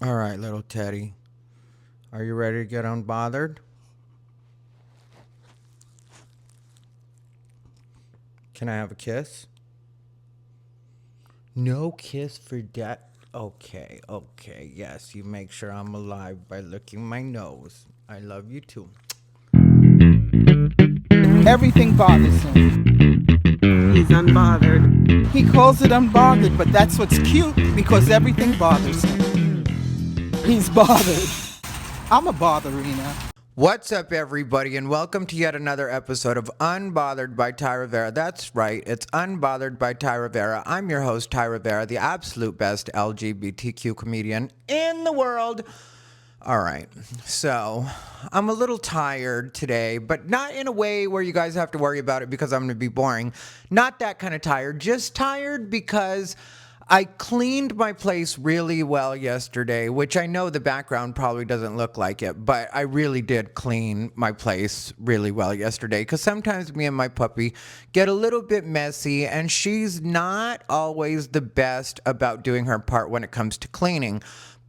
All right, little Teddy. Are you ready to get unbothered? Can I have a kiss? No kiss for that. Okay. Yes, you make sure I'm alive by licking my nose. I love you too. Everything bothers him. He's unbothered. He calls it unbothered, but that's what's cute because everything bothers him. He's bothered. I'm a botherina. What's up, everybody, and welcome to yet another episode of Unbothered by Thai Rivera. That's right, it's Unbothered by Thai Rivera. I'm your host, Thai Rivera, the absolute best LGBTQ comedian in the world. All right, so I'm a little tired today, but not in a way where you guys have to worry about it because I'm going to be boring. Not that kind of tired, just tired because I cleaned my place really well yesterday, which I know the background probably doesn't look like it, but I really did clean my place really well yesterday because sometimes me and my puppy get a little bit messy and she's not always the best about doing her part when it comes to cleaning.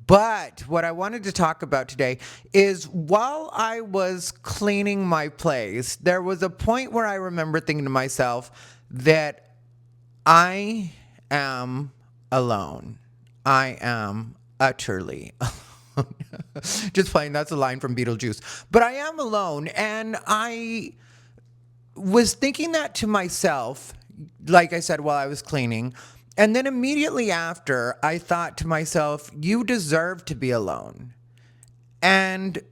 But what I wanted to talk about today is while I was cleaning my place, there was a point where I remember thinking to myself that I am alone. I am utterly alone. Just playing, that's a line from Beetlejuice. But I am alone, and I was thinking that to myself, like I said, while I was cleaning. And then immediately after, I thought to myself, you deserve to be alone. And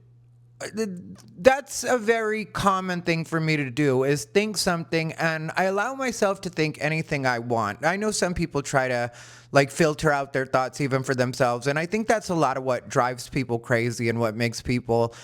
that's a very common thing for me to do is think something and I allow myself to think anything I want. I know some people try to like filter out their thoughts even for themselves, and I think that's a lot of what drives people crazy and what makes people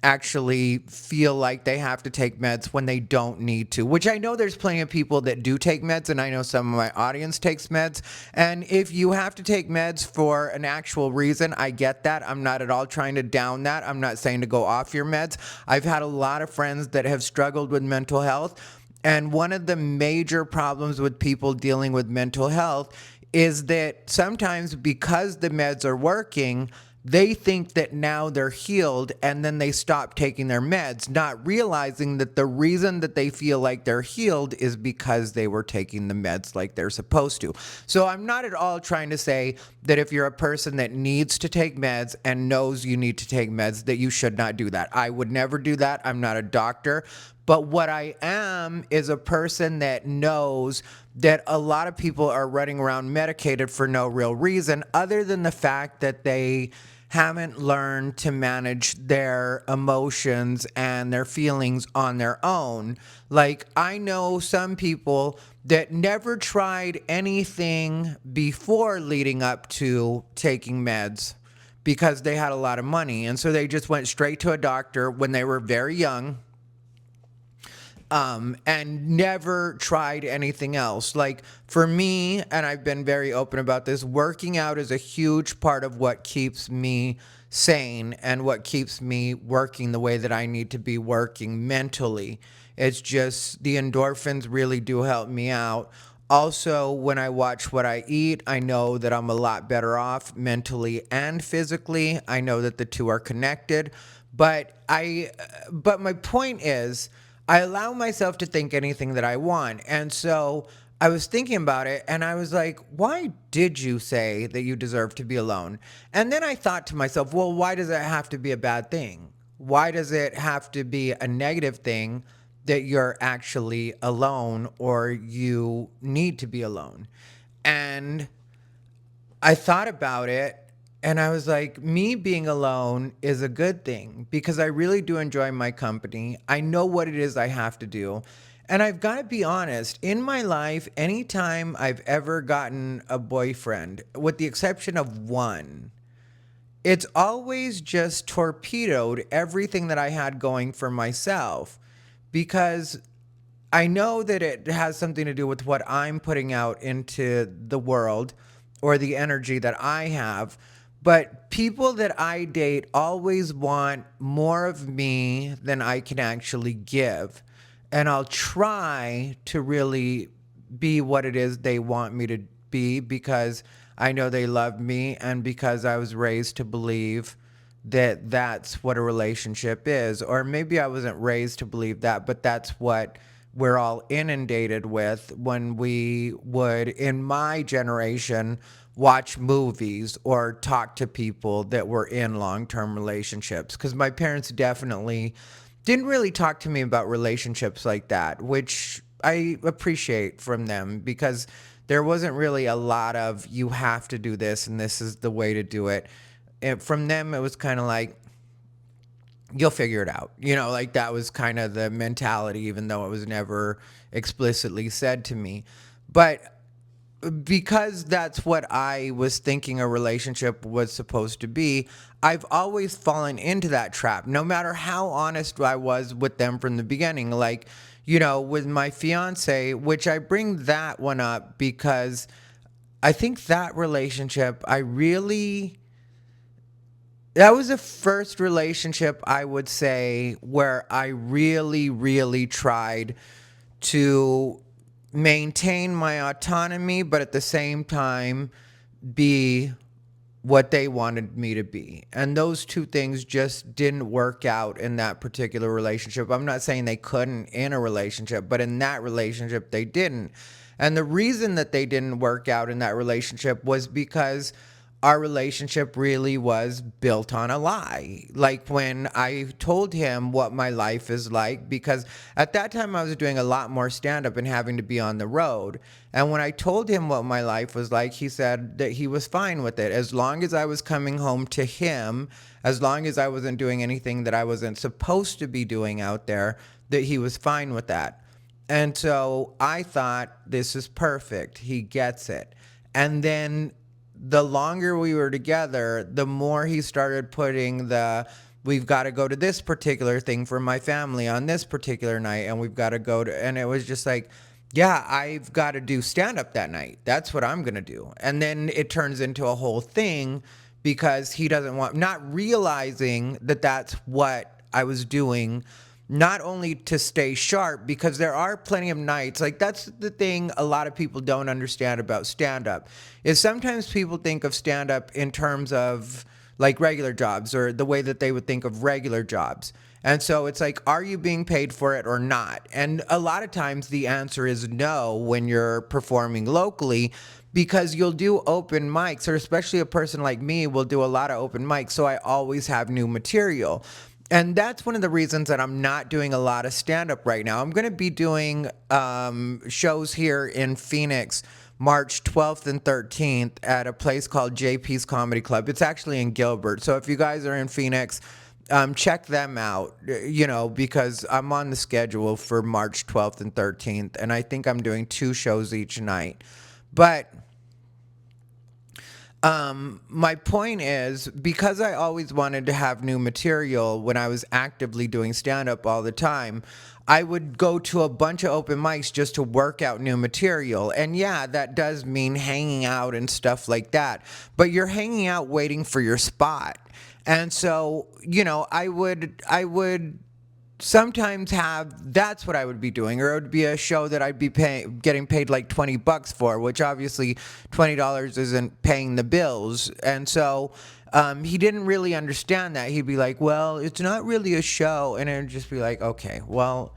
actually feel like they have to take meds when they don't need to, which I know there's plenty of people that do take meds, and I know some of my audience takes meds. And if you have to take meds for an actual reason, I get that. I'm not at all trying to down that. I'm not saying to go off your meds. I've had a lot of friends that have struggled with mental health, and one of the major problems with people dealing with mental health is that sometimes because the meds are working, they think that now they're healed and then they stop taking their meds, not realizing that the reason that they feel like they're healed is because they were taking the meds like they're supposed to. So I'm not at all trying to say that if you're a person that needs to take meds and knows you need to take meds, that you should not do that. I would never do that. I'm not a doctor. But what I am is a person that knows that a lot of people are running around medicated for no real reason other than the fact that they haven't learned to manage their emotions and their feelings on their own. Like, I know some people that never tried anything before leading up to taking meds because they had a lot of money. And so they just went straight to a doctor when they were very young, and never tried anything else. Like for me, and I've been very open about this, working out is a huge part of what keeps me sane and what keeps me working the way that I need to be working mentally. It's just the endorphins really do help me out. Also, when I watch what I eat, I know that I'm a lot better off mentally and physically. I know that the two are connected. But my point is, I allow myself to think anything that I want. And so I was thinking about it and I was like, why did you say that you deserve to be alone? And then I thought to myself, well, why does it have to be a bad thing? Why does it have to be a negative thing that you're actually alone or you need to be alone? And I thought about it and I was like, me being alone is a good thing because I really do enjoy my company. I know what it is I have to do. And I've got to be honest, in my life, anytime I've ever gotten a boyfriend, with the exception of one, it's always just torpedoed everything that I had going for myself because I know that it has something to do with what I'm putting out into the world or the energy that I have. But people that I date always want more of me than I can actually give. And I'll try to really be what it is they want me to be because I know they loved me, and because I was raised to believe that that's what a relationship is. Or maybe I wasn't raised to believe that, but that's what we're all inundated with when we would, in my generation, watch movies or talk to people that were in long-term relationships. Because my parents definitely didn't really talk to me about relationships like that, which I appreciate from them, because there wasn't really a lot of you have to do this and this is the way to do it. And from them, it was kind of like, you'll figure it out. Like that was kind of the mentality, even though it was never explicitly said to me. But because that's what I was thinking a relationship was supposed to be, I've always fallen into that trap, no matter how honest I was with them from the beginning. Like, with my fiance, which I bring that one up because I think that relationship, that was the first relationship, I would say, where I really, really tried to maintain my autonomy, but at the same time be what they wanted me to be. And those two things just didn't work out in that particular relationship. I'm not saying they couldn't in a relationship, but in that relationship, they didn't. And the reason that they didn't work out in that relationship was because our relationship really was built on a lie. Like when I told him what my life is like, because at that time I was doing a lot more stand-up and having to be on the road. And when I told him what my life was like, he said that he was fine with it. As long as I was coming home to him, as long as I wasn't doing anything that I wasn't supposed to be doing out there, that he was fine with that. And so I thought, this is perfect. He gets it. And then the longer we were together, the more he started putting we've got to go to this particular thing for my family on this particular night, and we've got to go to, and it was just like, yeah, I've got to do stand up that night. That's what I'm going to do. And then it turns into a whole thing because he doesn't want, not realizing that that's what I was doing, not only to stay sharp, because there are plenty of nights, like that's the thing a lot of people don't understand about stand-up, is sometimes people think of stand-up in terms of like regular jobs, or the way that they would think of regular jobs. And so it's like, are you being paid for it or not? And a lot of times the answer is no when you're performing locally, because you'll do open mics, or especially a person like me will do a lot of open mics, so I always have new material. And that's one of the reasons that I'm not doing a lot of stand-up right now. I'm going to be doing shows here in Phoenix March 12th and 13th at a place called JP's Comedy Club. It's actually in Gilbert. So if you guys are in Phoenix, check them out, because I'm on the schedule for March 12th and 13th. And I think I'm doing 2 shows each night. But my point is, because I always wanted to have new material when I was actively doing stand-up all the time, I would go to a bunch of open mics just to work out new material. And yeah, that does mean hanging out and stuff like that. But you're hanging out waiting for your spot. And so, I would sometimes that's what I would be doing, or it would be a show that I'd be getting paid like $20 for, which obviously $20 isn't paying the bills. And so he didn't really understand that. He'd be like, well, it's not really a show. And it would just be like, okay, well,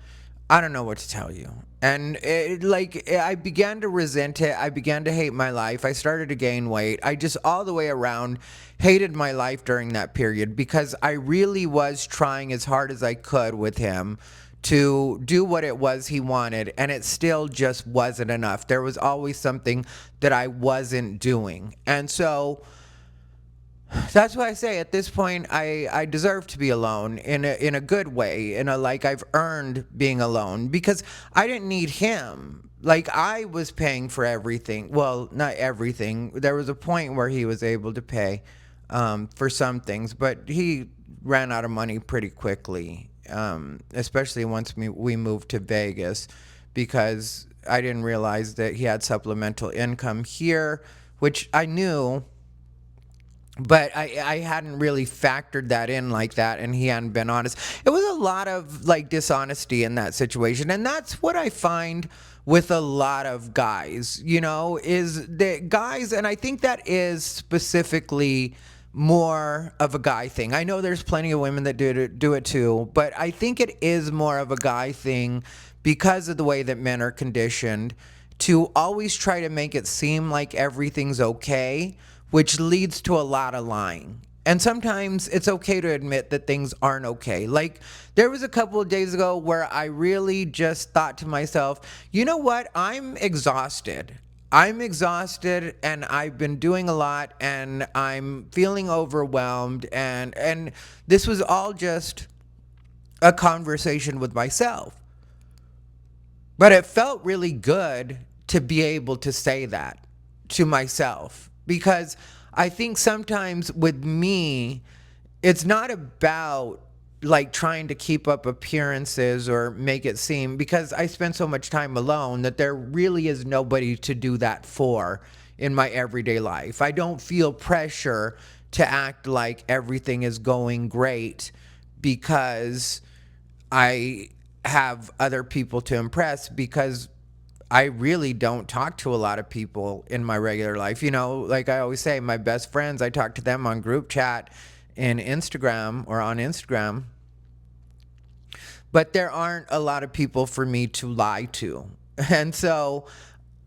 I don't know what to tell you. And I began to resent it. I began to hate my life. I started to gain weight. I just all the way around hated my life during that period, because I really was trying as hard as I could with him to do what it was he wanted, and it still just wasn't enough. There was always something that I wasn't doing. And so that's why I say at this point I deserve to be alone in a good way, like I've earned being alone, because I didn't need him. Like, I was paying for everything. Well, not everything. There was a point where he was able to pay for some things, but he ran out of money pretty quickly, especially once we moved to Vegas, because I didn't realize that he had supplemental income here, which I knew, but I hadn't really factored that in like that, and he hadn't been honest. It was a lot of like dishonesty in that situation, and that's what I find with a lot of guys, is that guys, and I think that is specifically more of a guy thing. I know there's plenty of women that do it too, but I think it is more of a guy thing because of the way that men are conditioned to always try to make it seem like everything's okay, which leads to a lot of lying. And sometimes it's okay to admit that things aren't okay. Like, there was a couple of days ago where I really just thought to myself, you know what? I'm exhausted. I'm exhausted and I've been doing a lot and I'm feeling overwhelmed. And this was all just a conversation with myself. But it felt really good to be able to say that to myself, because I think sometimes with me, it's not about like trying to keep up appearances or make it seem, because I spend so much time alone that there really is nobody to do that for in my everyday life. I don't feel pressure to act like everything is going great because I have other people to impress, because I really don't talk to a lot of people in my regular life. Like I always say, my best friends, I talk to them on group chat in Instagram or on Instagram. But there aren't a lot of people for me to lie to. And so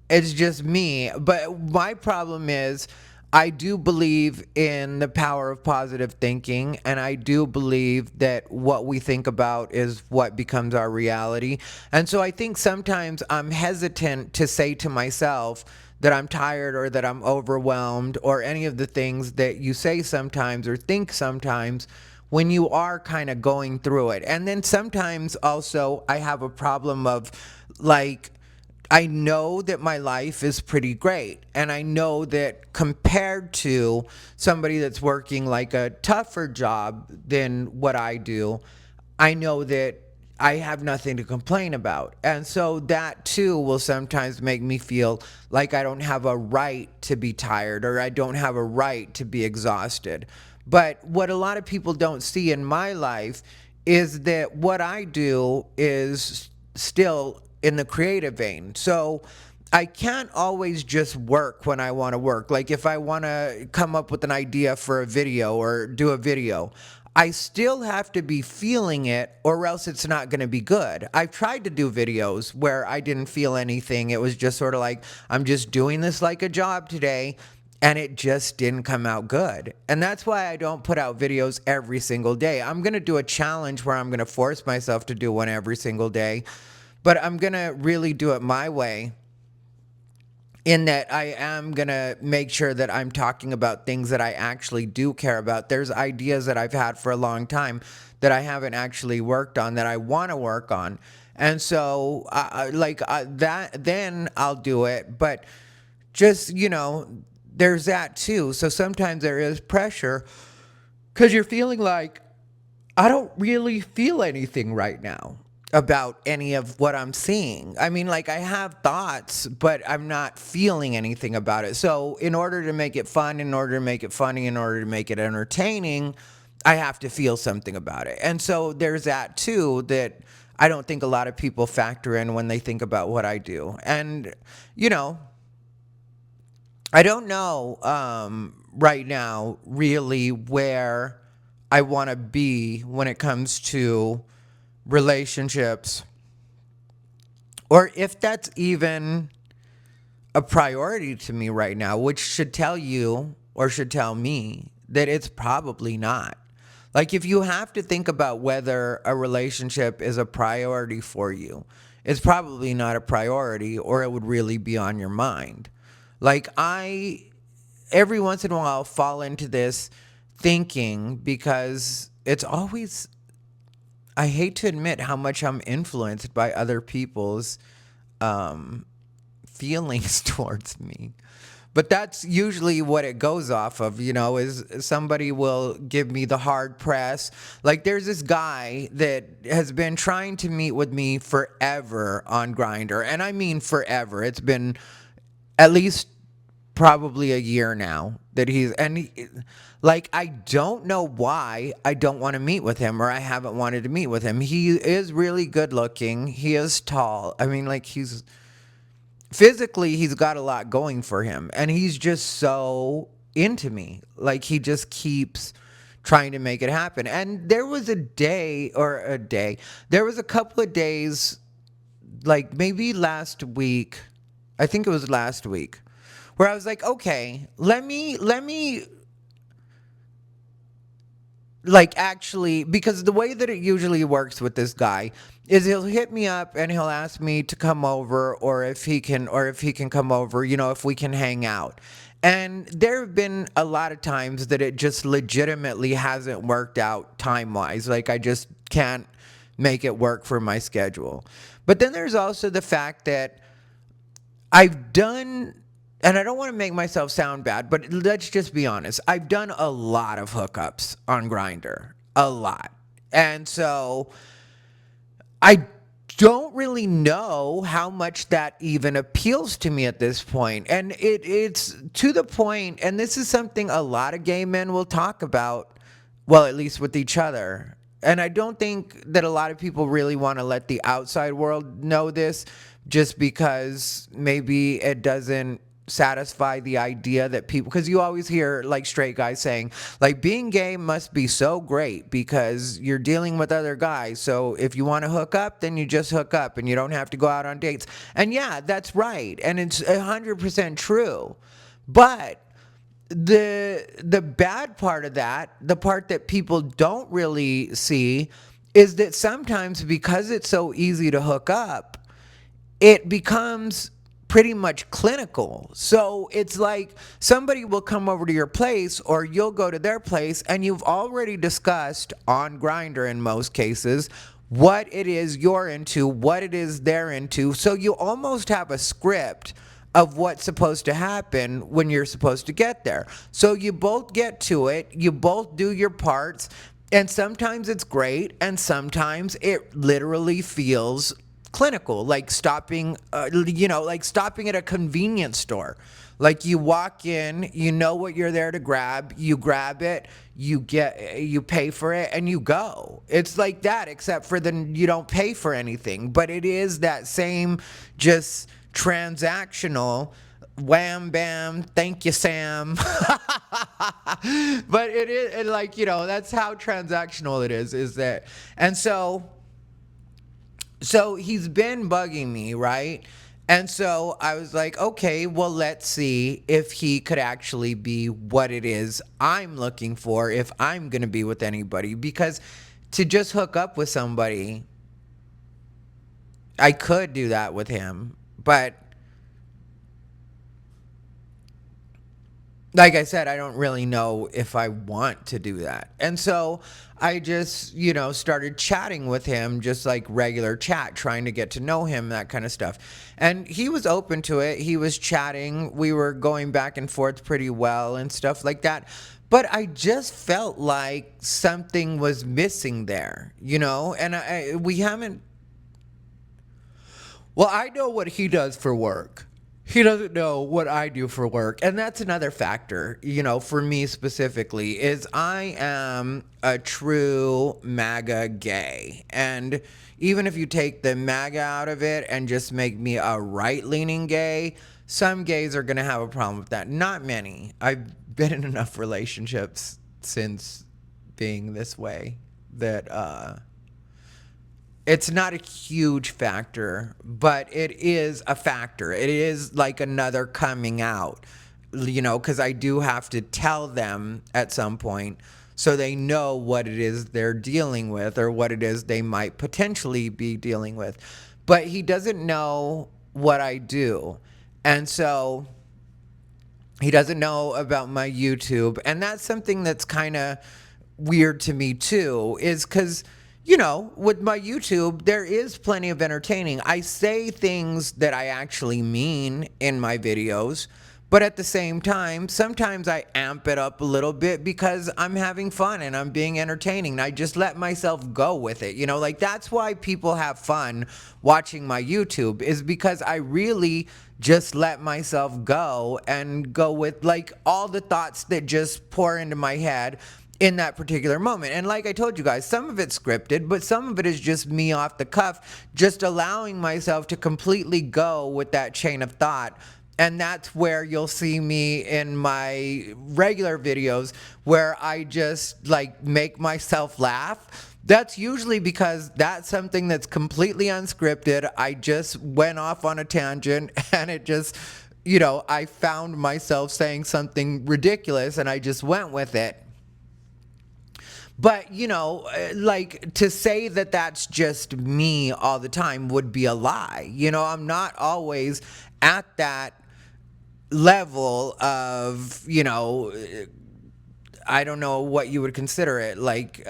it's just me. But my problem is, I do believe in the power of positive thinking, and I do believe that what we think about is what becomes our reality. And so I think sometimes I'm hesitant to say to myself that I'm tired or that I'm overwhelmed or any of the things that you say sometimes or think sometimes when you are kind of going through it. And then sometimes also I have a problem of, like, I know that my life is pretty great. And I know that compared to somebody that's working like a tougher job than what I do, I know that I have nothing to complain about. And so that too will sometimes make me feel like I don't have a right to be tired or I don't have a right to be exhausted. But what a lot of people don't see in my life is that what I do is still in the creative vein. So I can't always just work when I want to work. Like if I want to come up with an idea for a video or do a video, I still have to be feeling it or else it's not going to be good. I've tried to do videos where I didn't feel anything. It was just sort of like, I'm just doing this like a job today. And it just didn't come out good. And that's why I don't put out videos every single day. I'm going to do a challenge where I'm going to force myself to do one every single day. But I'm going to really do it my way, in that I am going to make sure that I'm talking about things that I actually do care about. There's ideas that I've had for a long time that I haven't actually worked on that I want to work on. And so that, then I'll do it. But just, there's that too. So sometimes there is pressure because you're feeling like, I don't really feel anything right now about any of what I'm seeing. I mean, like, I have thoughts, but I'm not feeling anything about it. So in order to make it fun, in order to make it funny, in order to make it entertaining, I have to feel something about it. And so there's that too, that I don't think a lot of people factor in when they think about what I do. And, I don't know right now really where I want to be when it comes to relationships, or if that's even a priority to me right now, which should tell you or should tell me that it's probably not. Like, if you have to think about whether a relationship is a priority for you, it's probably not a priority, or it would really be on your mind. Like, I, every once in a while, fall into this thinking because it's always, I hate to admit how much I'm influenced by other people's feelings towards me. But that's usually what it goes off of, is somebody will give me the hard press. Like, there's this guy that has been trying to meet with me forever on Grindr. And I mean forever. It's been at least probably a year now that I don't know why I don't want to meet with him, or I haven't wanted to meet with him. He is really good looking. He is tall. I mean, like, he's physically he's got a lot going for him, and he's just so into me. Like, he just keeps trying to make it happen. And there was there was a couple of days, like maybe last week, I think it was last week, where I was like, okay, let me like, actually, because the way that it usually works with this guy is he'll hit me up and he'll ask me to come over, or if he can come over, if we can hang out. And there have been a lot of times that it just legitimately hasn't worked out time wise. Like, I just can't make it work for my schedule. But then there's also the fact that I've done, and I don't want to make myself sound bad, but let's just be honest. I've done a lot of hookups on Grindr. A lot. And so I don't really know how much that even appeals to me at this point. And it's to the point, and this is something a lot of gay men will talk about, well, at least with each other. And I don't think that a lot of people really want to let the outside world know this, just because maybe it doesn't satisfy the idea that people, because you always hear like straight guys saying, like, being gay must be so great because you're dealing with other guys. So if you want to hook up, then you just hook up and you don't have to go out on dates. And yeah, that's right. And it's 100% true. But the bad part of that, the part that people don't really see, is that sometimes, because it's so easy to hook up, it becomes pretty much clinical. So it's like somebody will come over to your place, or you'll go to their place, and you've already discussed on Grindr in most cases what it is you're into, what it is they're into. So you almost have a script of what's supposed to happen when you're supposed to get there. So you both get to it, you both do your parts, and sometimes it's great, and sometimes it literally feels clinical, like stopping at a convenience store. Like, you walk in, you know what you're there to grab, you grab it, you pay for it, and you go. It's like that, except for then you don't pay for anything. But it is that same just transactional wham bam, thank you, Sam. But it is like, that's how transactional it is that. And so he's been bugging me, right? And so I was like, okay, well, let's see if he could actually be what it is I'm looking for if I'm going to be with anybody. Because to just hook up with somebody, I could do that with him. But like I said, I don't really know if I want to do that. And so I just, started chatting with him, just like regular chat, trying to get to know him, that kind of stuff. And he was open to it. He was chatting. We were going back and forth pretty well and stuff like that. But I just felt like something was missing there, and we haven't. Well, I know what he does for work. He doesn't know what I do for work. And that's another factor, for me specifically, is I am a true MAGA gay. And even if you take the MAGA out of it and just make me a right-leaning gay, some gays are going to have a problem with that. Not many. I've been in enough relationships since being this way that it's not a huge factor, but it is a factor. It is like another coming out, because I do have to tell them at some point so they know what it is they're dealing with, or what it is they might potentially be dealing with. But he doesn't know what I do. And so he doesn't know about my YouTube. And that's something that's kind of weird to me too, is because with my YouTube, there is plenty of entertaining. I say things that I actually mean in my videos, but at the same time, sometimes I amp it up a little bit because I'm having fun and I'm being entertaining. And I just let myself go with it. Like, that's why people have fun watching my YouTube, is because I really just let myself go and go with like all the thoughts that just pour into my head. in that particular moment. And like I told you guys, some of it's scripted, but some of it is just me off the cuff, just allowing myself to completely go with that chain of thought. And that's where you'll see me in my regular videos where I just like make myself laugh. That's usually because that's something that's completely unscripted. I just went off on a tangent and it just, I found myself saying something ridiculous and I just went with it. But, like to say that that's just me all the time would be a lie. I'm not always at that level of, I don't know what you would consider it, like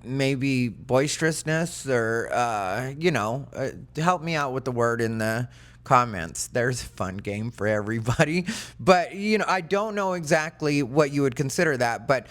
maybe boisterousness or, help me out with the word in the comments. There's a fun game for everybody. But, I don't know exactly what you would consider that, but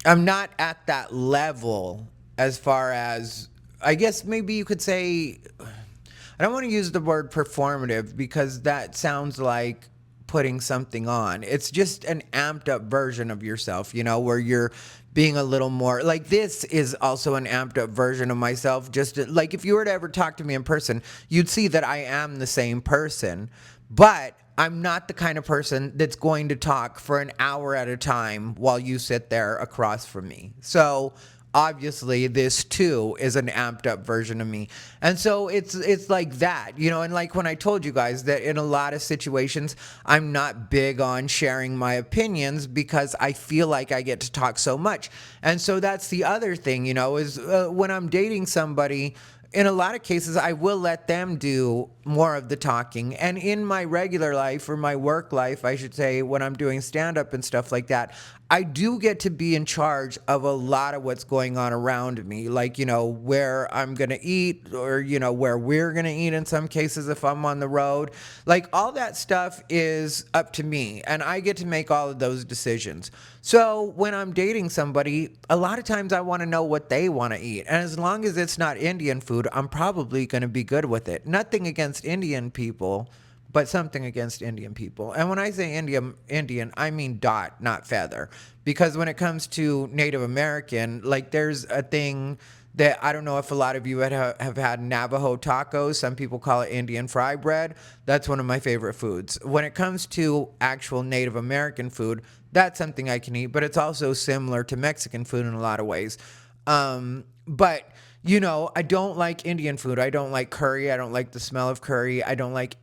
I'm not at that level as far as, I guess maybe you could say, I don't want to use the word performative because that sounds like putting something on. It's just an amped up version of yourself, where you're being a little more, like this is also an amped up version of myself. Just like if you were to ever talk to me in person, you'd see that I am the same person, but I'm not the kind of person that's going to talk for an hour at a time while you sit there across from me. So obviously this too is an amped up version of me. And so it's like that, and like when I told you guys that in a lot of situations, I'm not big on sharing my opinions because I feel like I get to talk so much. And so that's the other thing, is when I'm dating somebody, in a lot of cases, I will let them do more of the talking. And in my regular life, or my work life, I should say, when I'm doing stand-up and stuff like that, I do get to be in charge of a lot of what's going on around me. Like, where I'm going to eat or, where we're going to eat in some cases if I'm on the road. Like, all that stuff is up to me. And I get to make all of those decisions. So when I'm dating somebody, a lot of times I want to know what they want to eat. And as long as it's not Indian food, I'm probably going to be good with it. Nothing against Indian people, but something against Indian people. And when I say Indian, I mean dot, not feather. Because when it comes to Native American, like there's a thing that I don't know if a lot of you have had Navajo tacos. Some people call it Indian fry bread. That's one of my favorite foods. When it comes to actual Native American food, that's something I can eat, but it's also similar to Mexican food in a lot of ways. But I don't like Indian food. I don't like curry. I don't like the smell of curry. I don't like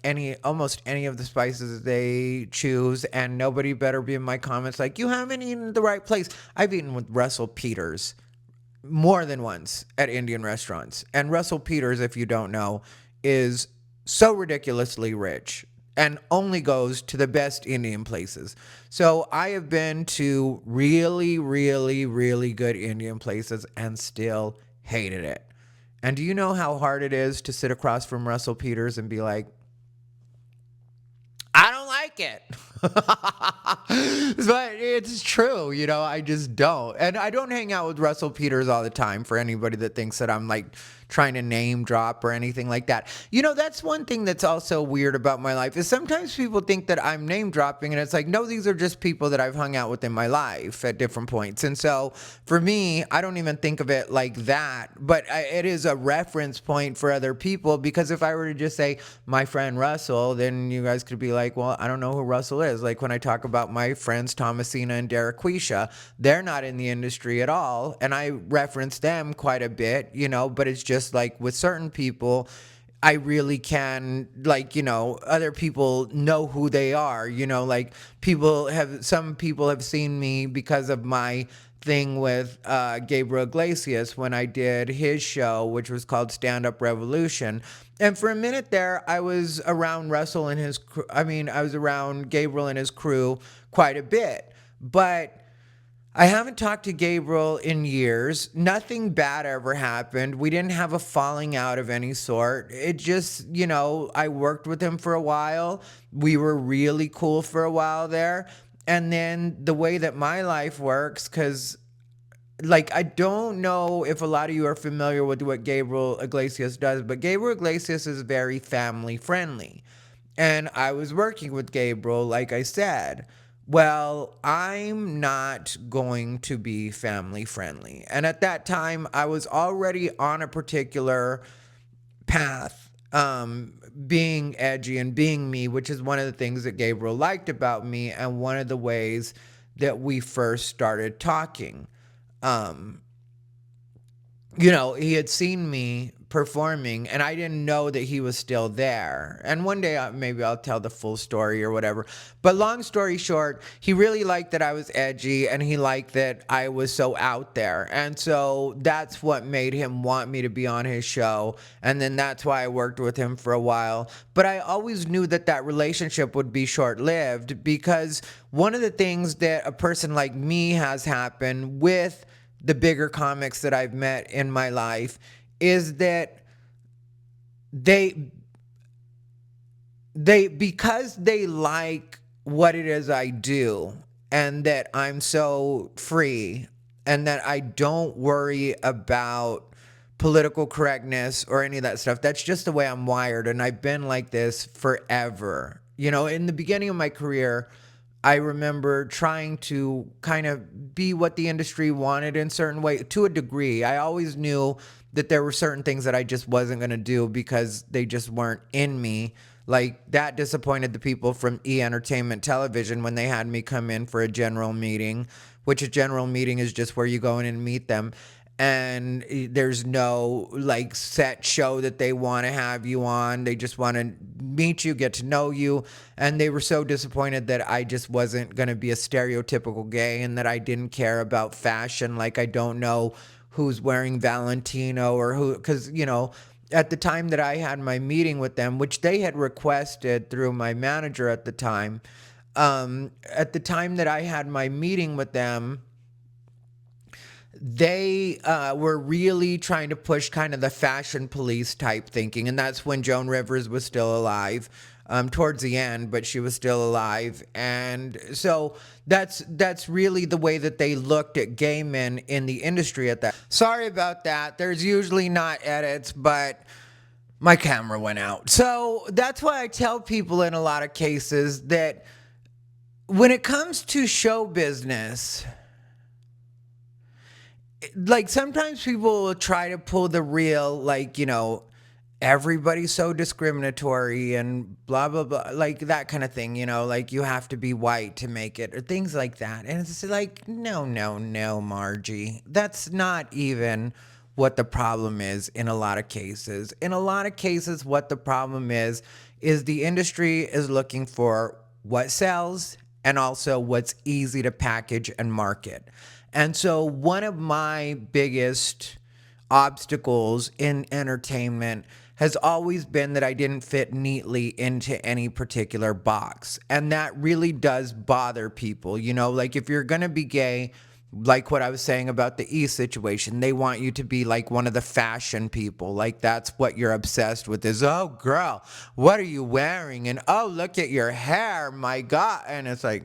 almost any of the spices they choose. And nobody better be in my comments like, you haven't eaten at the right place. I've eaten with Russell Peters more than once at Indian restaurants. And Russell Peters, if you don't know, is so ridiculously rich and only goes to the best Indian places. So I have been to really, really, really good Indian places and still hated it. And do you know how hard it is to sit across from Russell Peters and be like, I don't like it. But it's true, I just don't. And I don't hang out with Russell Peters all the time, for anybody that thinks that I'm like trying to name drop or anything like that. That's one thing that's also weird about my life is sometimes people think that I'm name dropping, and it's like, no, these are just people that I've hung out with in my life at different points. And so for me, I don't even think of it like that, but it is a reference point for other people, because if I were to just say my friend Russell, then you guys could be like, well, I don't know who Russell is. Like when I talk about my friends Thomasina and Daraquisha, they're not in the industry at all, and I reference them quite a bit, but it's just like with certain people, I really can, like, other people know who they are, like some people have seen me because of my thing with Gabriel Iglesias when I did his show, which was called Stand-Up Revolution. And for a minute there, I was around Russell and his I was around Gabriel and his crew quite a bit. But I haven't talked to Gabriel in years. Nothing bad ever happened. We didn't have a falling out of any sort. It just, I worked with him for a while. We were really cool for a while there. And then the way that my life works, because like, I don't know if a lot of you are familiar with what Gabriel Iglesias does, but Gabriel Iglesias is very family friendly. And I was working with Gabriel, like I said, well, I'm not going to be family friendly. And at that time, I was already on a particular path, being edgy and being me, which is one of the things that Gabriel liked about me, and one of the ways that we first started talking. Um, he had seen me performing, and I didn't know that he was still there. And one day, maybe I'll tell the full story or whatever. But long story short, he really liked that I was edgy, and he liked that I was so out there. And so that's what made him want me to be on his show. And then that's why I worked with him for a while. But I always knew that that relationship would be short-lived, because one of the things that a person like me has happened with the bigger comics that I've met in my life is that they because they like what it is I do, and that I'm so free, and that I don't worry about political correctness or any of that stuff. That's just the way I'm wired, and I've been like this forever. In the beginning of my career, I remember trying to kind of be what the industry wanted in certain way, to a degree. I always knew that there were certain things that I just wasn't going to do because they just weren't in me. Like, that disappointed the people from E! Entertainment Television when they had me come in for a general meeting, which a general meeting is just where you go in and meet them. And there's no like set show that they want to have you on. They just want to meet you, get to know you. And they were so disappointed that I just wasn't going to be a stereotypical gay, and that I didn't care about fashion. Like, I don't know who's wearing Valentino or who, because, at the time that I had my meeting with them, which they had requested through my manager at the time, at the time that I had my meeting with them, they were really trying to push kind of the fashion police type thinking. And that's when Joan Rivers was still alive, towards the end, but she was still alive. And so that's really the way that they looked at gay men in the industry at that. Sorry about that. There's usually not edits, but my camera went out. So that's why I tell people in a lot of cases that when it comes to show business, like, sometimes people will try to pull the real, like, everybody's so discriminatory and blah, blah, blah, like that kind of thing, like you have to be white to make it or things like that. And it's like, no, Margie. That's not even what the problem is in a lot of cases. In a lot of cases, what the problem is the industry is looking for what sells and also what's easy to package and market. And so one of my biggest obstacles in entertainment has always been that I didn't fit neatly into any particular box. And that really does bother people. Like, if you're going to be gay, like what I was saying about the E! Situation, they want you to be like one of the fashion people. Like, that's what you're obsessed with is, oh, girl, what are you wearing? And, oh, look at your hair, my God. And it's like,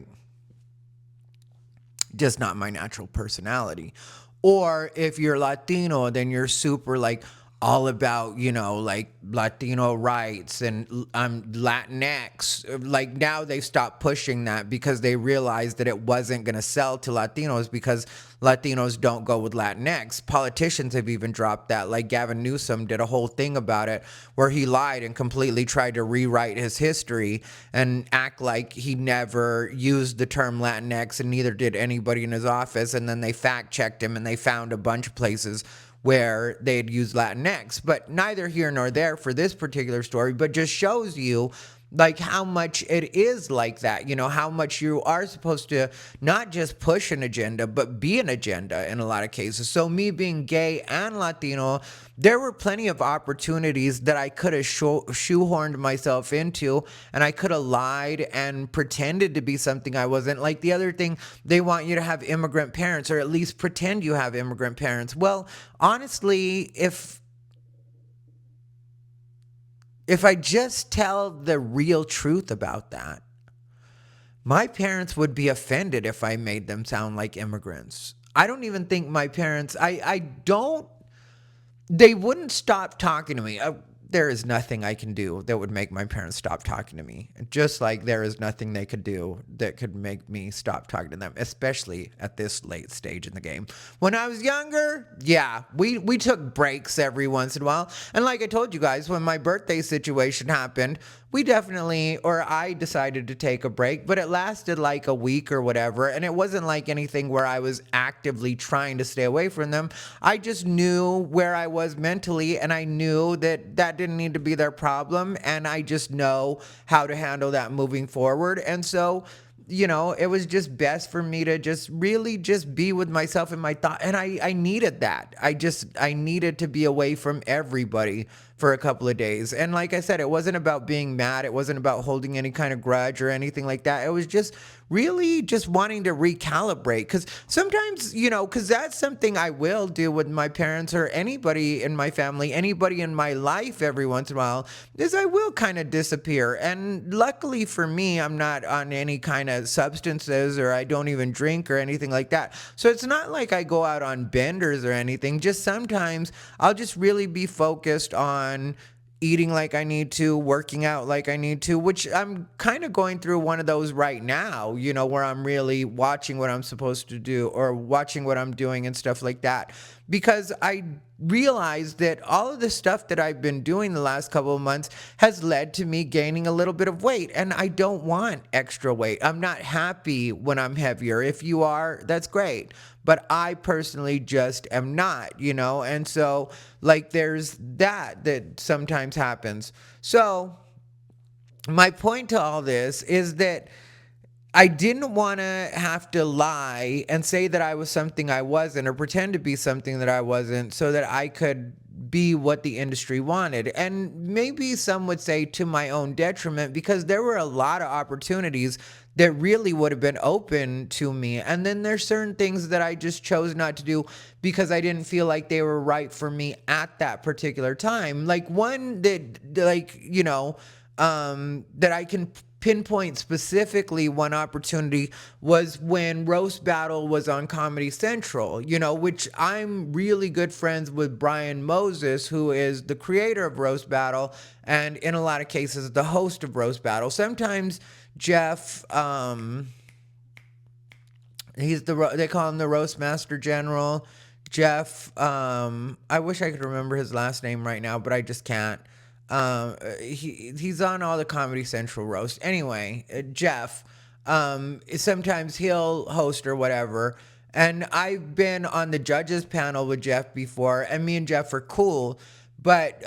just not my natural personality. Or if you're Latino, then you're super like all about, like Latino rights and Latinx. Like, now they've stopped pushing that because they realized that it wasn't going to sell to Latinos because Latinos don't go with Latinx. Politicians have even dropped that. Like, Gavin Newsom did a whole thing about it where he lied and completely tried to rewrite his history and act like he never used the term Latinx, and neither did anybody in his office. And then they fact checked him and they found a bunch of places where they had used Latinx. But neither here nor there for this particular story, but just shows you like how much it is like that, how much you are supposed to not just push an agenda, but be an agenda in a lot of cases. So me being gay and Latino, there were plenty of opportunities that I could have shoehorned myself into, and I could have lied and pretended to be something I wasn't. Like, the other thing, they want you to have immigrant parents, or at least pretend you have immigrant parents. Well, honestly, if I just tell the real truth about that, my parents would be offended if I made them sound like immigrants. I don't even think my parents, they wouldn't stop talking to me. there is nothing I can do that would make my parents stop talking to me. Just like there is nothing they could do that could make me stop talking to them, especially at this late stage in the game. When I was younger, yeah, we took breaks every once in a while. And like I told you guys, when my birthday situation happened, I decided to take a break, but it lasted like a week or whatever. And it wasn't like anything where I was actively trying to stay away from them. I just knew where I was mentally, and I knew that didn't need to be their problem. And I just know how to handle that moving forward. And so, it was just best for me to just really just be with myself and my thought. And I needed that. I needed to be away from everybody for a couple of days. And like I said, it wasn't about being mad. It wasn't about holding any kind of grudge or anything like that. It was just really just wanting to recalibrate. Because sometimes, because that's something I will do with my parents or anybody in my family, anybody in my life every once in a while, is I will kind of disappear. And luckily for me, I'm not on any kind of substances, or I don't even drink or anything like that. So it's not like I go out on benders or anything. Just sometimes I'll just really be focused on eating like I need to, working out like I need to, which I'm kind of going through one of those right now, where I'm really watching what I'm supposed to do or watching what I'm doing and stuff like that. Because I realized that all of the stuff that I've been doing the last couple of months has led to me gaining a little bit of weight, and I don't want extra weight. I'm not happy when I'm heavier. If you are, that's great. But I personally just am not, and so like there's that sometimes happens. So my point to all this is that I didn't want to have to lie and say that I was something I wasn't, or pretend to be something that I wasn't, so that I could be what the industry wanted. And maybe some would say to my own detriment, because there were a lot of opportunities that really would have been open to me. And then there's certain things that I just chose not to do because I didn't feel like they were right for me at that particular time. Like one that, that I can pinpoint specifically, one opportunity was when Roast Battle was on Comedy Central, which I'm really good friends with Brian Moses, who is the creator of Roast Battle and in a lot of cases the host of Roast Battle. Sometimes Jeff, they call him the Roast Master General. Jeff, I wish I could remember his last name right now, but I just can't. He's on all the Comedy Central roast. Anyway, Jeff, sometimes he'll host or whatever. And I've been on the judges panel with Jeff before, and me and Jeff are cool. But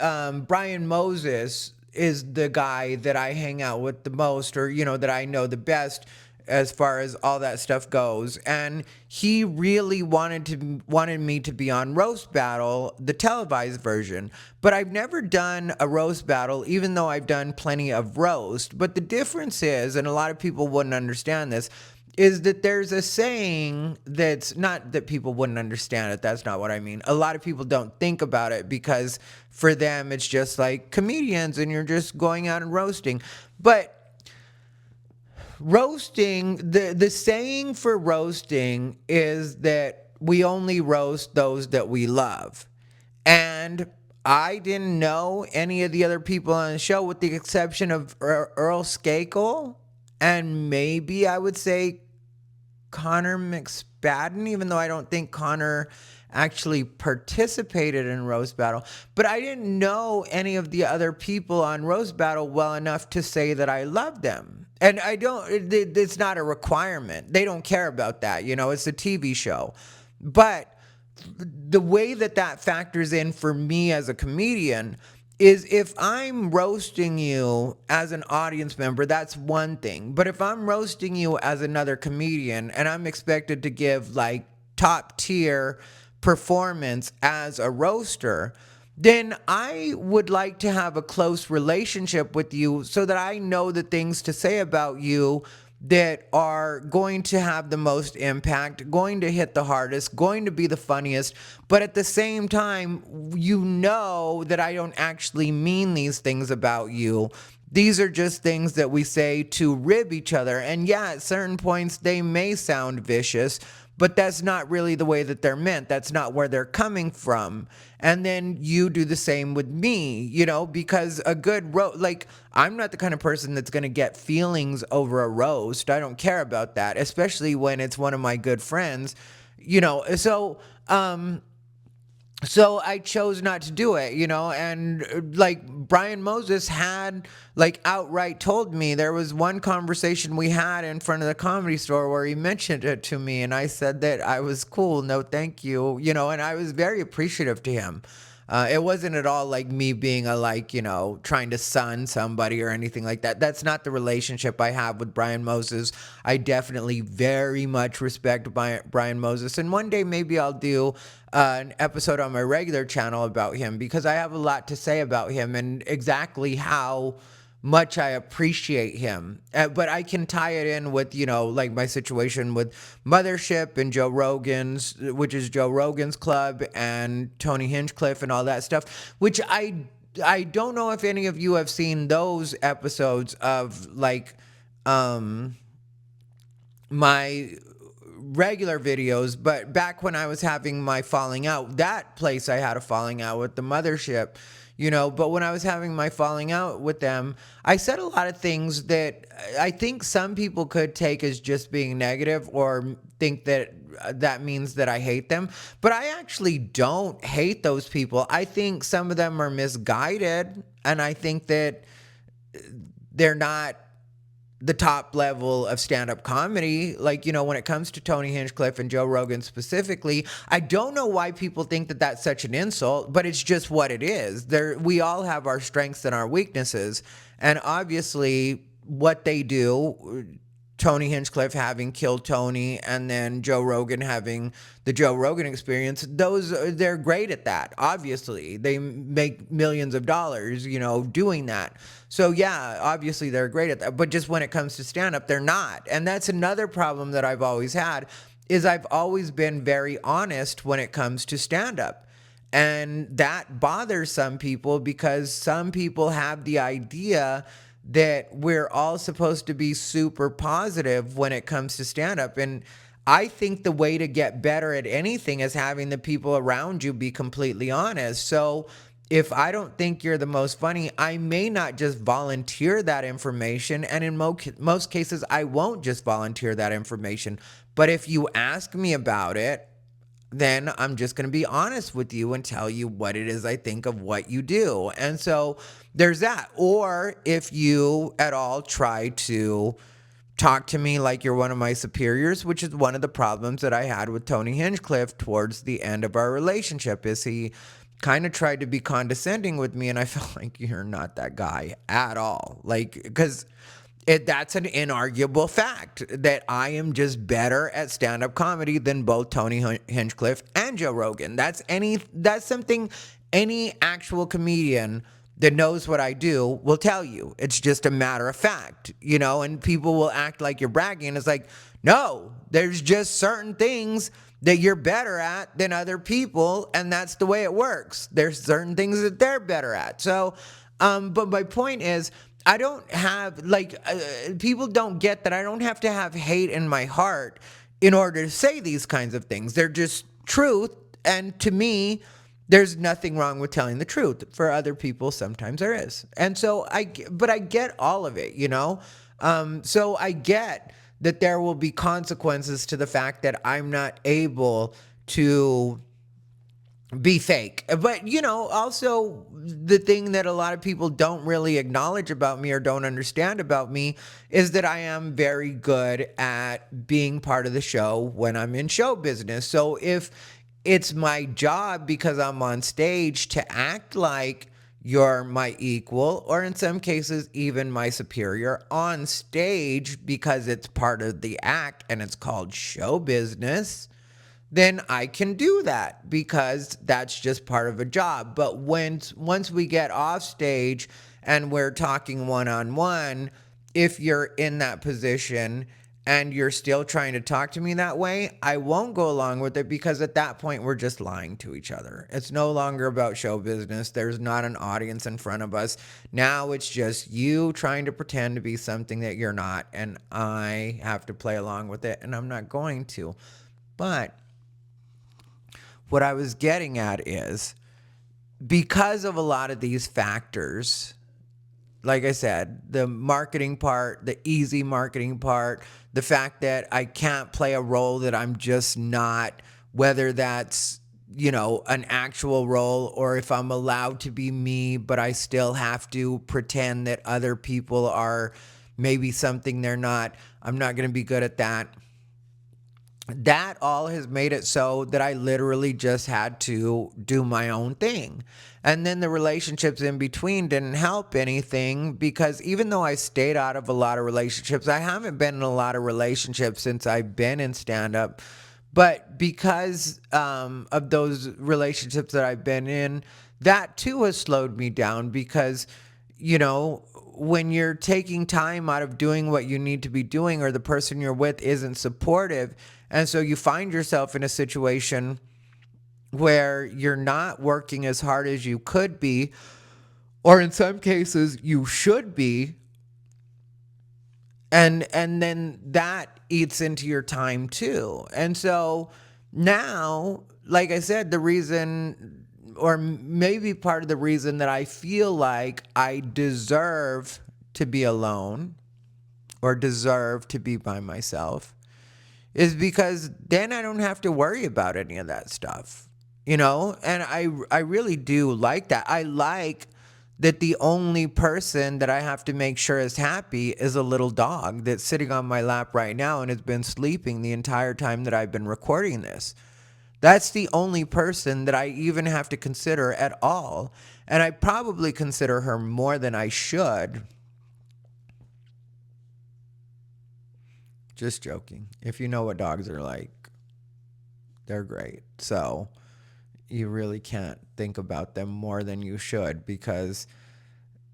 Brian Moses is the guy that I hang out with the most, or, that I know the best as far as all that stuff goes. And he really wanted me to be on Roast Battle, the televised version. But I've never done a Roast Battle, even though I've done plenty of roast. But the difference is, and a lot of people wouldn't understand this, is that there's a saying that's not that people wouldn't understand it. That's not what I mean. A lot of people don't think about it because for them it's just like comedians and you're just going out and roasting. But roasting, the saying for roasting is that we only roast those that we love. And I didn't know any of the other people on the show with the exception of Earl Skakel and maybe I would say Connor McSpadden, even though I don't think Connor actually participated in Roast Battle. But I didn't know any of the other people on Roast Battle well enough to say that I love them. And it's not a requirement. They don't care about that. It's a TV show. But the way that factors in for me as a comedian is if I'm roasting you as an audience member, that's one thing. But if I'm roasting you as another comedian and I'm expected to give like top tier performance as a roaster, then I would like to have a close relationship with you so that I know the things to say about you that are going to have the most impact, going to hit the hardest, going to be the funniest, but at the same time, that I don't actually mean these things about you. These are just things that we say to rib each other. And yeah, at certain points, they may sound vicious, but that's not really the way that they're meant. That's not where they're coming from. And then you do the same with me, you know, because a good like, I'm not the kind of person that's going to get feelings over a roast. I don't care about that, especially when it's one of my good friends, you know. So I chose not to do it, you know, and like Brian Moses had like outright told me, there was one conversation we had in front of the Comedy Store where he mentioned it to me, and I said that I was cool, no thank you, you know, and I was very appreciative to him. It wasn't at all like me being a, like, you know, trying to son somebody or anything like that. That's not the relationship I have with Brian Moses. I definitely very much respect Brian Moses. And one day maybe I'll do an episode on my regular channel about him, because I have a lot to say about him and exactly how much I appreciate him. But I can tie it in with, you know, like my situation with Mothership and Joe Rogan's, which is Joe Rogan's Club, and Tony Hinchcliffe and all that stuff, which I don't know if any of you have seen those episodes of like my regular videos, but back when I was having my falling out, that place I had a falling out with the Mothership, you know, but when I was having my falling out with them, I said a lot of things that I think some people could take as just being negative or think that that means that I hate them. But I actually don't hate those people. I think some of them are misguided, and I think that they're not the top level of stand-up comedy. Like, you know, when it comes to Tony Hinchcliffe and Joe Rogan specifically, I don't know why people think that that's such an insult, but it's just what it is. We all have our strengths and our weaknesses, and obviously what they do, Tony Hinchcliffe having killed Tony, and then Joe Rogan having the Joe Rogan experience, they're great at that. Obviously, they make millions of dollars, you know, doing that. So yeah, obviously they're great at that. But just when it comes to stand-up, they're not. And that's another problem that I've always had, is I've always been very honest when it comes to stand-up. And that bothers some people, because some people have the idea that we're all supposed to be super positive when it comes to stand-up. And I think the way to get better at anything is having the people around you be completely honest. So if I don't think you're the most funny, I may not just volunteer that information. And in most cases, I won't just volunteer that information. But if you ask me about it, then I'm just going to be honest with you and tell you what it is I think of what you do. And so there's that. Or if you at all try to talk to me like you're one of my superiors, which is one of the problems that I had with Tony Hinchcliffe towards the end of our relationship, is he kind of tried to be condescending with me, and I felt like, you're not that guy at all. Like, because that's an inarguable fact that I am just better at stand-up comedy than both Tony Hinchcliffe and Joe Rogan. That's something any actual comedian that knows what I do will tell you. It's just a matter of fact, you know, and people will act like you're bragging. It's like, no, there's just certain things that you're better at than other people, and that's the way it works. There's certain things that they're better at. So, but my point is, I don't have, like, people don't get that I don't have to have hate in my heart in order to say these kinds of things. They're just truth, and to me, there's nothing wrong with telling the truth. For other people, sometimes there is. And so but I get all of it, you know? So I get that there will be consequences to the fact that I'm not able to be fake. But, you know, also the thing that a lot of people don't really acknowledge about me or don't understand about me is that I am very good at being part of the show when I'm in show business. So if it's my job, because I'm on stage, to act like you're my equal, or in some cases even my superior on stage, because it's part of the act and it's called show business, then I can do that because that's just part of a job. But once we get off stage and we're talking one-on-one, if you're in that position and you're still trying to talk to me that way, I won't go along with it, because at that point we're just lying to each other. It's no longer about show business. There's not an audience in front of us. Now it's just you trying to pretend to be something that you're not, and I have to play along with it, and I'm not going to. But what I was getting at is, because of a lot of these factors, like I said, the marketing part, the easy marketing part, the fact that I can't play a role that I'm just not, whether that's, an actual role, or if I'm allowed to be me, but I still have to pretend that other people are maybe something they're not. I'm not going to be good at that. That all has made it so that I literally just had to do my own thing. And then the relationships in between didn't help anything, because even though I stayed out of a lot of relationships, I haven't been in a lot of relationships since I've been in stand-up. But because of those relationships that I've been in, that too has slowed me down, because, when you're taking time out of doing what you need to be doing, or the person you're with isn't supportive, and so you find yourself in a situation where you're not working as hard as you could be, or in some cases you should be, and then that eats into your time too. And so now, like I said, the reason, or maybe part of the reason, that I feel like I deserve to be alone or deserve to be by myself is because then I don't have to worry about any of that stuff, and I really do like that. I like that the only person that I have to make sure is happy is a little dog that's sitting on my lap right now and has been sleeping the entire time that I've been recording this. That's the only person that I even have to consider at all. And I probably consider her more than I should. Just joking. If you know what dogs are like, they're great. So you really can't think about them more than you should, because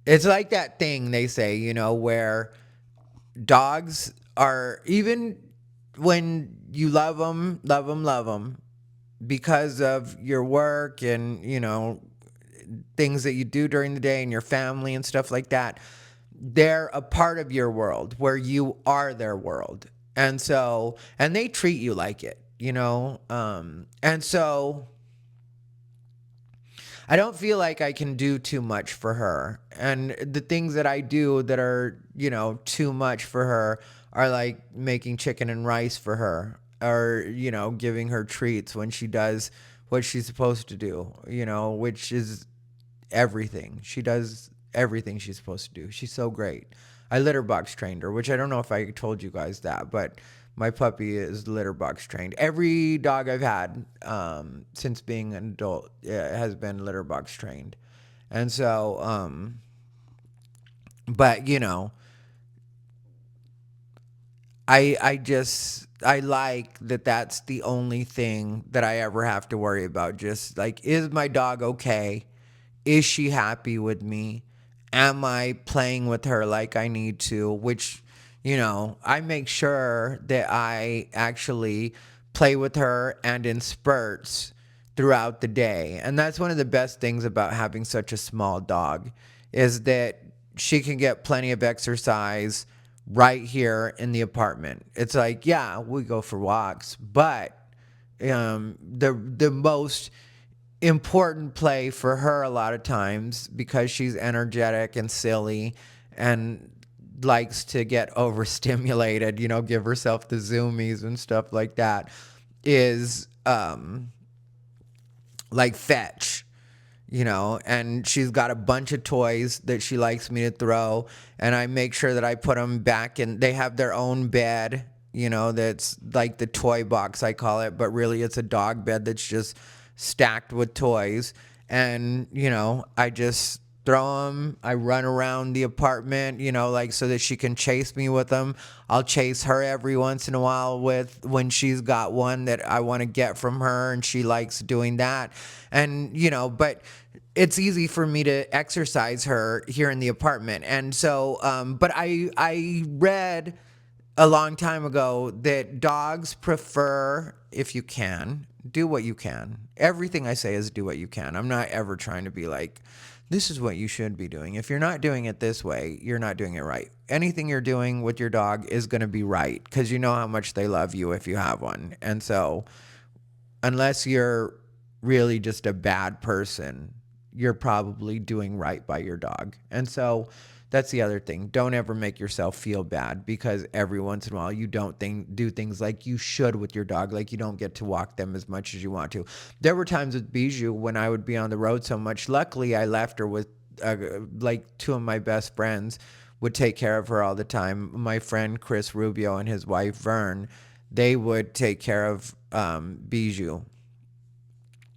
it's like that thing they say, where dogs are, even when you love them, because of your work and, things that you do during the day and your family and stuff like that, they're a part of your world where you are their world. And so, and they treat you like it, and so I don't feel like I can do too much for her. And the things that I do that are, too much for her are like making chicken and rice for her, or, giving her treats when she does what she's supposed to do, which is everything. She does everything she's supposed to do. She's so great. I litter box trained her, which I don't know if I told you guys that, but my puppy is litter box trained. Every dog I've had since being an adult has been litter box trained. And so, but I like that that's the only thing that I ever have to worry about. Just like, is my dog okay? Is she happy with me? Am I playing with her like I need to? Which, I make sure that I actually play with her and in spurts throughout the day. And that's one of the best things about having such a small dog, is that she can get plenty of exercise right here in the apartment. It's like, yeah, we go for walks, but the most important play for her a lot of times, because she's energetic and silly and likes to get overstimulated, give herself the zoomies and stuff like that, is like fetch. And she's got a bunch of toys that she likes me to throw, and I make sure that I put them back in. They have their own bed, that's like the toy box, I call it, but really it's a dog bed that's just stacked with toys. And, I just throw them. I run around the apartment, so that she can chase me with them. I'll chase her every once in a while when she's got one that I want to get from her, and she likes doing that. And, but it's easy for me to exercise her here in the apartment. And so, but I read a long time ago that dogs prefer, if you can, do what you can. Everything I say is do what you can. I'm not ever trying to be like, this is what you should be doing. If you're not doing it this way, you're not doing it right. Anything you're doing with your dog is going to be right because you know how much they love you if you have one. And so, unless you're really just a bad person, you're probably doing right by your dog. And so, that's the other thing. Don't ever make yourself feel bad because every once in a while you don't do things like you should with your dog. Like you don't get to walk them as much as you want to. There were times with Bijou when I would be on the road so much. Luckily, I left her with like two of my best friends would take care of her all the time. My friend Chris Rubio and his wife Vern, they would take care of Bijou.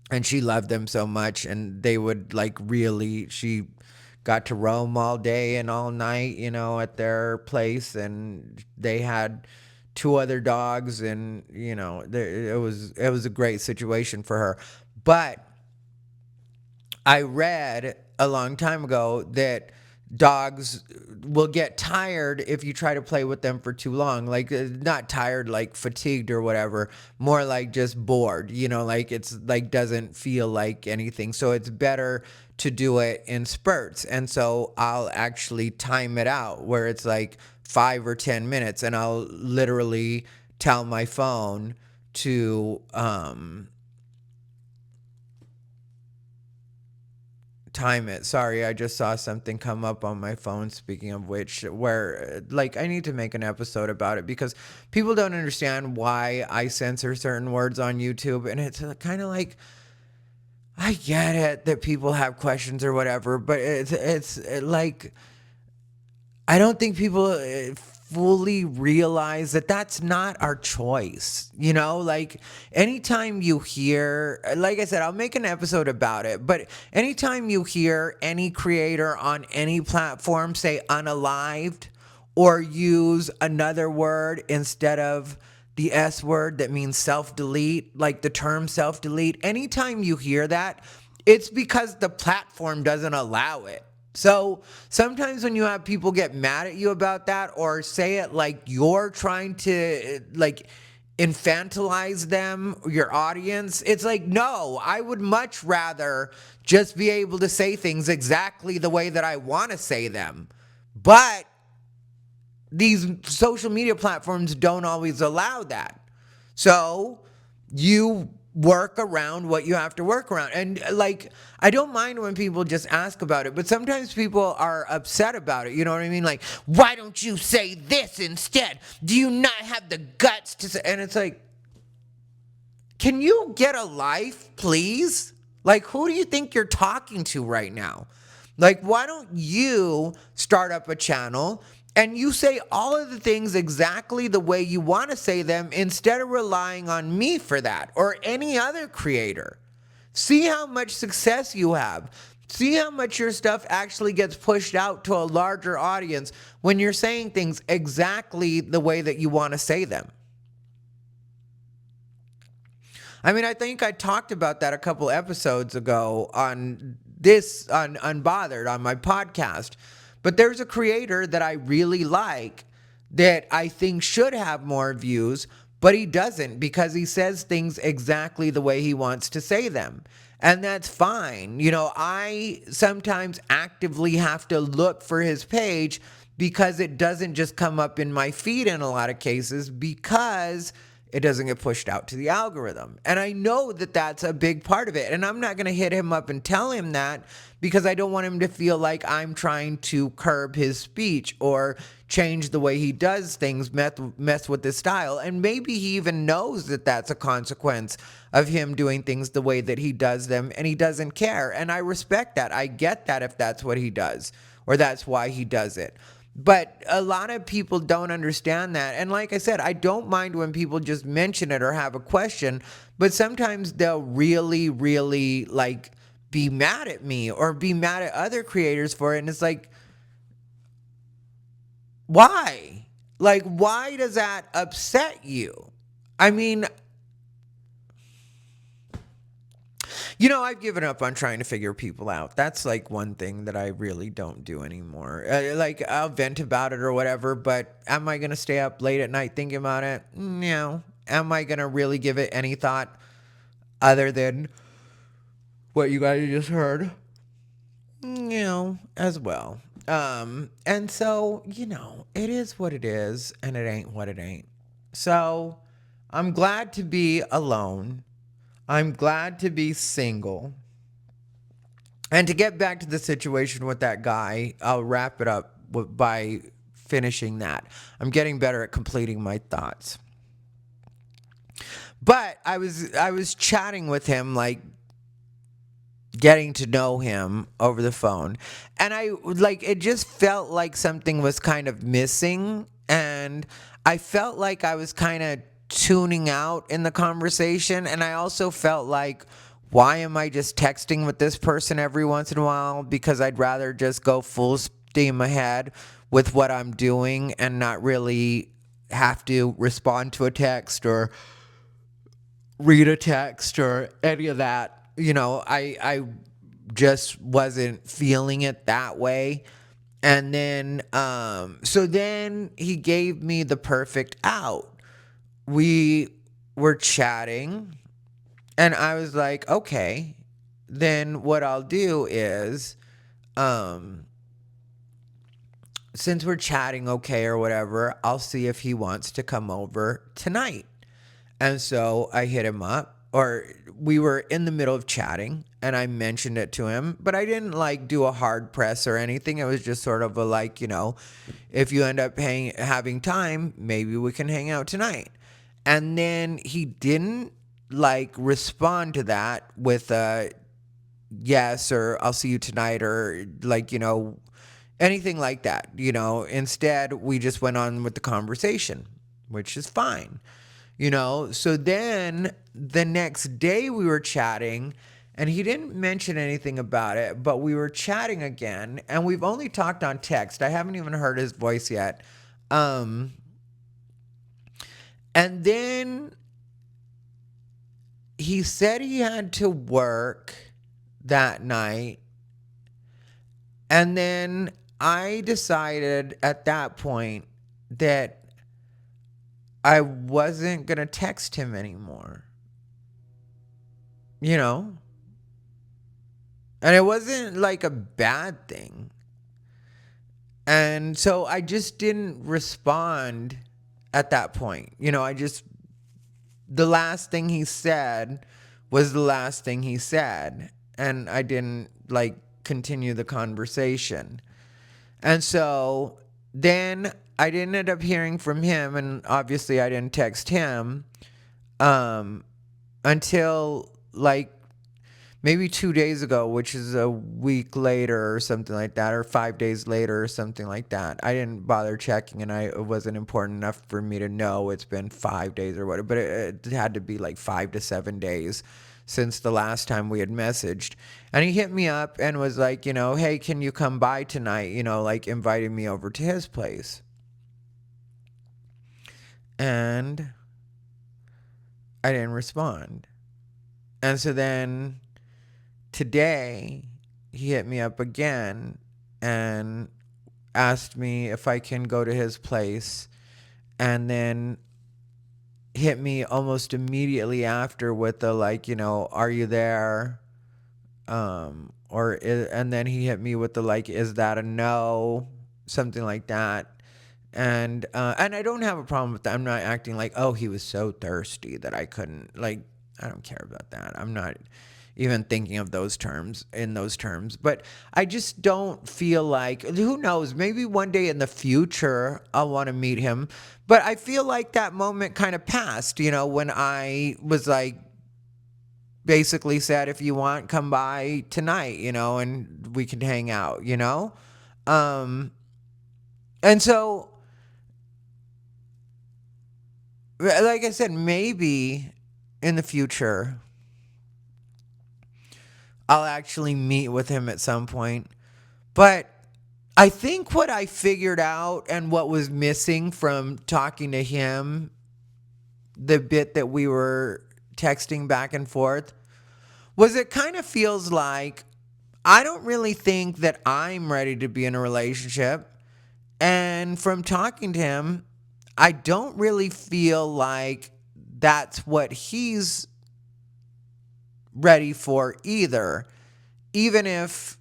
And she loved them so much, and they would she got to roam all day and all night, at their place, and they had two other dogs, and it was a great situation for her. But I read a long time ago that dogs will get tired if you try to play with them for too long. Like not tired, like fatigued or whatever, more like just bored, like it's like doesn't feel like anything. So it's better to do it in spurts. And so I'll actually time it out where it's like 5 or 10 minutes, and I'll literally tell my phone to time it. Sorry, I just saw something come up on my phone, speaking of which, where I need to make an episode about it because people don't understand why I censor certain words on YouTube. And it's kind of like, I get it that people have questions or whatever, but it's like, I don't think people fully realize that that's not our choice. Like anytime you hear, like I said, I'll make an episode about it, but anytime you hear any creator on any platform say unalived or use another word instead of the S word that means self-delete, like the term self-delete, anytime you hear that, it's because the platform doesn't allow it. So sometimes when you have people get mad at you about that or say it like you're trying to infantilize them, your audience, it's like, no, I would much rather just be able to say things exactly the way that I want to say them. But these social media platforms don't always allow that. So you work around what you have to work around. And I don't mind when people just ask about it, but sometimes people are upset about it. You know what I mean? Like, why don't you say this instead? Do you not have the guts to say? And it's like, can you get a life, please? Like, who do you think you're talking to right now? Like, why don't you start up a channel and you say all of the things exactly the way you want to say them instead of relying on me for that or any other creator? See how much success you have. See how much your stuff actually gets pushed out to a larger audience when you're saying things exactly the way that you want to say them. I mean, I think I talked about that a couple episodes ago on Unbothered on my podcast. But there's a creator that I really like that I think should have more views, but he doesn't because he says things exactly the way he wants to say them. And that's fine. I sometimes actively have to look for his page because it doesn't just come up in my feed in a lot of cases because it doesn't get pushed out to the algorithm. And I know that that's a big part of it. And I'm not going to hit him up and tell him that because I don't want him to feel like I'm trying to curb his speech or change the way he does things, mess with his style. And maybe he even knows that that's a consequence of him doing things the way that he does them, and he doesn't care. And I respect that. I get that if that's what he does or that's why he does it. But a lot of people don't understand that. And like I said, I don't mind when people just mention it or have a question, but sometimes they'll really, really be mad at me or be mad at other creators for it. And it's like, why? Why does that upset you? I mean, I've given up on trying to figure people out. That's like one thing that I really don't do anymore. Like I'll vent about it or whatever, but am I going to stay up late at night thinking about it? No. Am I going to really give it any thought other than what you guys just heard? No, as well. And so, it is what it is and it ain't what it ain't. So I'm glad to be alone. I'm glad to be single. And to get back to the situation with that guy, I'll wrap it up by finishing that. I'm getting better at completing my thoughts. But I was chatting with him, like getting to know him over the phone. And it just felt like something was kind of missing. And I felt like I was kind of tuning out in the conversation, and I also felt like, why am I just texting with this person every once in a while? Because I'd rather just go full steam ahead with what I'm doing and not really have to respond to a text or read a text or any of that. I just wasn't feeling it that way. And then so then he gave me the perfect out. We were chatting, and I was like, okay, then what I'll do is, since we're chatting okay or whatever, I'll see if he wants to come over tonight. And so I hit him up, or we were in the middle of chatting, and I mentioned it to him, but I didn't do a hard press or anything. It was just sort of a if you end up having time, maybe we can hang out tonight. And then he didn't respond to that with a yes or I'll see you tonight or anything like that. Instead we just went on with the conversation, which is fine. So then the next day we were chatting, and he didn't mention anything about it, but we were chatting again, and we've only talked on text. I haven't even heard his voice yet. And then he said he had to work that night. And then I decided at that point that I wasn't going to text him anymore. And it wasn't a bad thing. And so I just didn't respond at that point. The last thing he said was the last thing he said. And I didn't continue the conversation. And so then I didn't end up hearing from him, and obviously I didn't text him until maybe 2 days ago, which is a week later or something like that, or 5 days later or something like that. I didn't bother checking, and it wasn't important enough for me to know it's been 5 days or whatever, but it had to be 5 to 7 days since the last time we had messaged. And he hit me up and was like, hey, can you come by tonight? Inviting me over to his place. And I didn't respond. And so then today he hit me up again and asked me if I can go to his place, and then hit me almost immediately after with the are you there? And then he hit me with the is that a no? Something like that. And I don't have a problem with that. I'm not acting oh, he was so thirsty that I couldn't, I don't care about that. I'm not even thinking of those terms. But I just don't feel who knows, maybe one day in the future I'll want to meet him. But I feel like that moment kind of passed, when I was basically said, if you want, come by tonight, and we can hang out, and so, like I said, maybe in the future I'll actually meet with him at some point. But I think what I figured out and what was missing from talking to him, the bit that we were texting back and forth, was it kind of feels like I don't really think that I'm ready to be in a relationship. And from talking to him, I don't really feel like that's what he's ready for either. Even if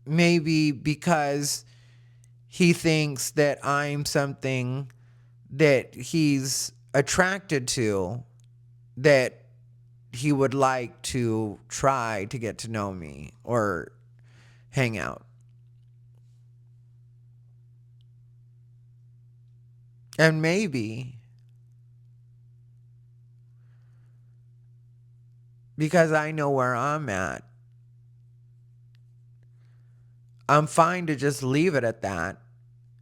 maybe because he thinks that I'm something that he's attracted to, that he would like to try to get to know me or hang out. And maybe because I know where I'm at, I'm fine to just leave it at that.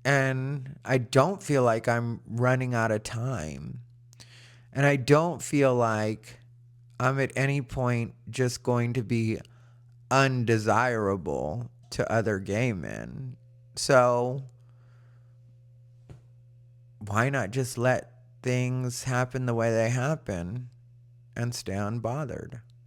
And I don't feel like I'm running out of time. And I don't feel like I'm at any point just going to be undesirable to other gay men. So why not just let things happen the way they happen and stay unbothered?